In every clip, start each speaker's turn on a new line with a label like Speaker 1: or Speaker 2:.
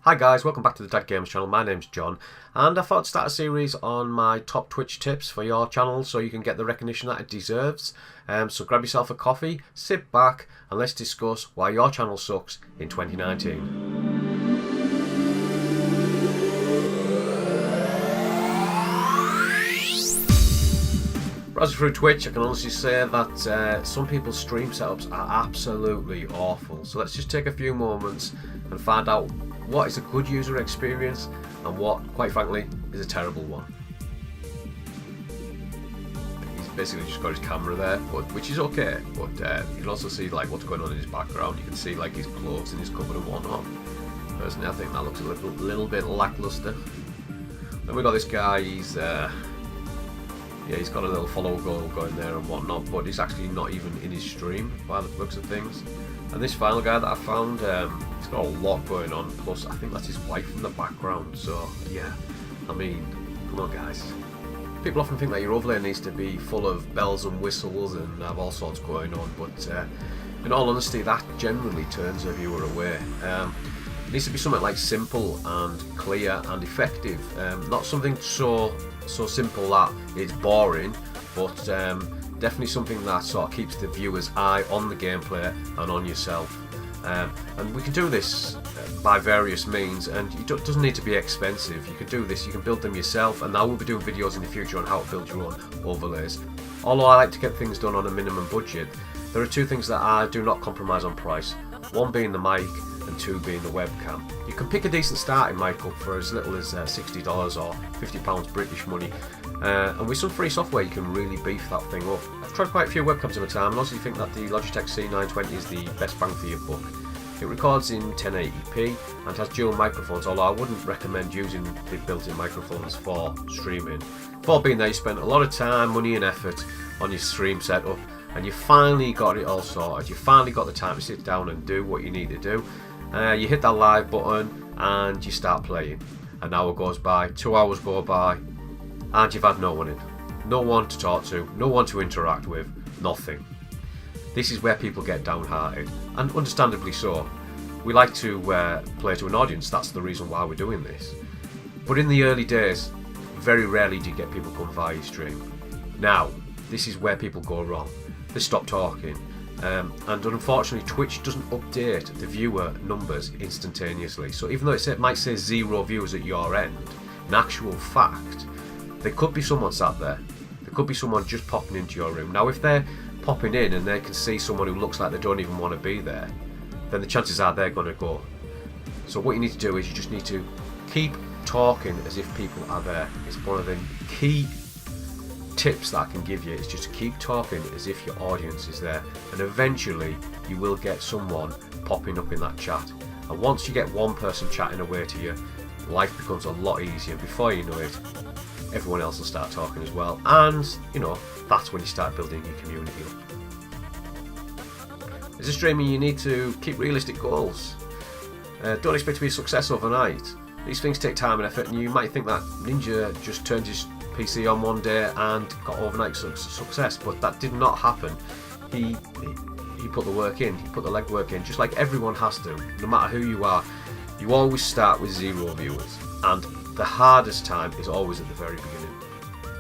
Speaker 1: Hi guys, welcome back to the Dad Games channel. My name's John, and I thought I'd start a series on my top Twitch tips for your channel so you can get the recognition that it deserves. So grab yourself a coffee, sit back, and let's discuss why your channel sucks in 2019. Browsing through Twitch, I can honestly say that some people's stream setups are absolutely awful. So let's just take a few moments and find out what is a good user experience and what, quite frankly, is a terrible one. He's basically just got his camera there, which is okay, but you can also see like what's going on in his background. You can see like his clothes and his cover and whatnot. Personally, I think that looks a little bit lackluster. Then we got this guy. He's got a little follow goal going there and whatnot, but he's actually not even in his stream by the looks of things. And this final guy that I found, he's got a lot going on, plus I think that's his wife in the background, so yeah, I mean, come on guys. People often think that your overlay needs to be full of bells and whistles and have all sorts going on, but in all honesty, that generally turns a viewer away. It needs to be something like simple and clear and effective, not something so simple that it's boring, but definitely something that sort of keeps the viewer's eye on the gameplay and on yourself. And we can do this by various means, and it doesn't need to be expensive. You can do this, you can build them yourself, and I will be doing videos in the future on how to build your own overlays. Although I like to get things done on a minimum budget, there are two things that I do not compromise on price. One being the mic, and two being the webcam. You can pick a decent starting mic up for as little as $60 or £50 British money, and with some free software you can really beef that thing up. I've tried quite a few webcams in my time and honestly think that the Logitech C920 is the best bang for your buck. It records in 1080p and has dual microphones, although I wouldn't recommend using the built-in microphones for streaming. For being there, you spent a lot of time, money and effort on your stream setup, and you finally got it all sorted. You finally got the time to sit down and do what you need to do. You hit that live button and you start playing. An hour goes by, 2 hours go by, and you've had no one in. No one to talk to, no one to interact with, nothing. This is where people get downhearted, and understandably so. We like to play to an audience, that's the reason why we're doing this. But in the early days, very rarely do you get people come via your stream. Now, this is where people go wrong. They stop talking. And unfortunately Twitch doesn't update the viewer numbers instantaneously, so even though it might say 0 viewers at your end, in actual fact there could be someone sat there, there could be someone just popping into your room. Now if they're popping in and they can see someone who looks like they don't even want to be there, then the chances are they're going to go. So what you need to do is you just need to keep talking as if people are there. It's one of the key tips that I can give you, is just to keep talking as if your audience is there, and eventually you will get someone popping up in that chat. And once you get one person chatting away to you, life becomes a lot easier. Before you know it, everyone else will start talking as well, and you know, that's when you start building your community up. As a streamer, you need to keep realistic goals. Don't expect to be a success overnight. These things take time and effort, and you might think that Ninja just turned his PC on one day and got overnight success, but that did not happen. He put the work in, he put the legwork in, just like everyone has to. No matter who you are, you always start with 0 viewers, and the hardest time is always at the very beginning.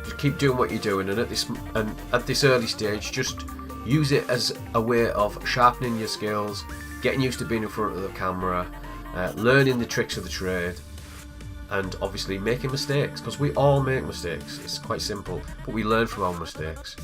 Speaker 1: Just keep doing what you're doing, and at this early stage, just use it as a way of sharpening your skills, getting used to being in front of the camera, learning the tricks of the trade, and obviously making mistakes, because we all make mistakes. It's quite simple, but we learn from our mistakes.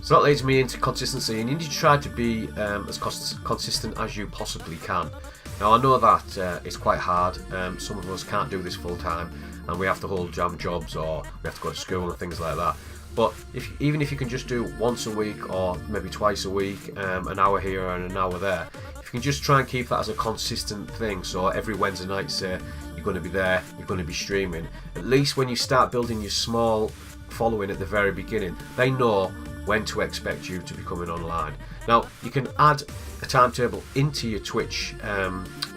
Speaker 1: So that leads me into consistency, and you need to try to be as consistent as you possibly can. Now I know that it's quite hard. Some of us can't do this full time, and we have to hold jobs, or we have to go to school and things like that. But even if you can just do once a week or maybe twice a week, an hour here and an hour there, if you can just try and keep that as a consistent thing, so every Wednesday night, say, you're going to be there, you're going to be streaming, at least when you start building your small following at the very beginning, they know when to expect you to be coming online. Now you can add a timetable into your Twitch,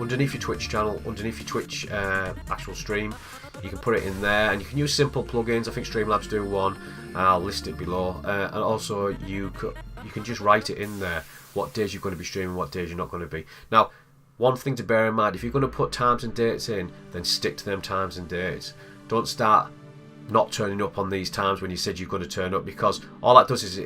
Speaker 1: underneath your Twitch channel, underneath your Twitch actual stream. You can put it in there, and you can use simple plugins. I think Streamlabs do one, and I'll list it below. And also you can just write it in there what days you're going to be streaming, what days you're not going to be. Now one thing to bear in mind, if you're going to put times and dates in, then stick to them times and dates. Don't start not turning up on these times when you said you're going to turn up, because all that does is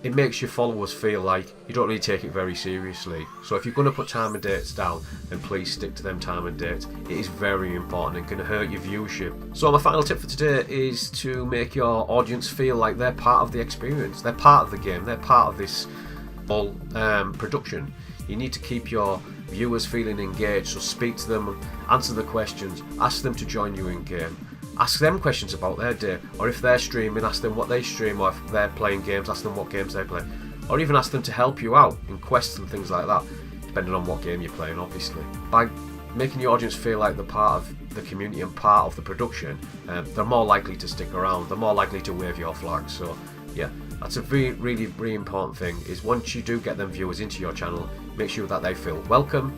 Speaker 1: it makes your followers feel like you don't really take it very seriously. So if you're going to put time and dates down, then please stick to them time and dates. It is very important and can hurt your viewership. So my final tip for today is to make your audience feel like they're part of the experience, they're part of the game, they're part of this whole production. You need to keep your viewers feeling engaged, so speak to them, answer the questions, ask them to join you in game. Ask them questions about their day, or if they're streaming, ask them what they stream, or if they're playing games, ask them what games they play, or even ask them to help you out in quests and things like that, depending on what game you're playing, obviously. By making your audience feel like they're part of the community and part of the production, they're more likely to stick around, they're more likely to wave your flag. So yeah, that's a really important thing, is once you do get them viewers into your channel, make sure that they feel welcome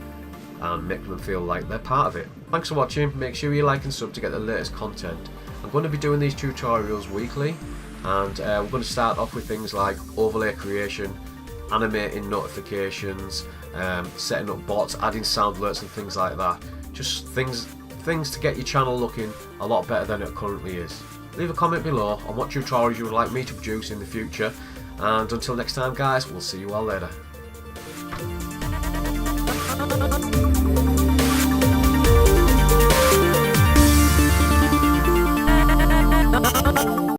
Speaker 1: and make them feel like they're part of it. Thanks for watching. Make sure you like and sub to get the latest content. I'm going to be doing these tutorials weekly, and we're going to start off with things like overlay creation, animating notifications, setting up bots, adding sound alerts and things like that. Just things to get your channel looking a lot better than it currently is. Leave a comment below on what tutorials you would like me to produce in the future, and until next time guys, we'll see you all later.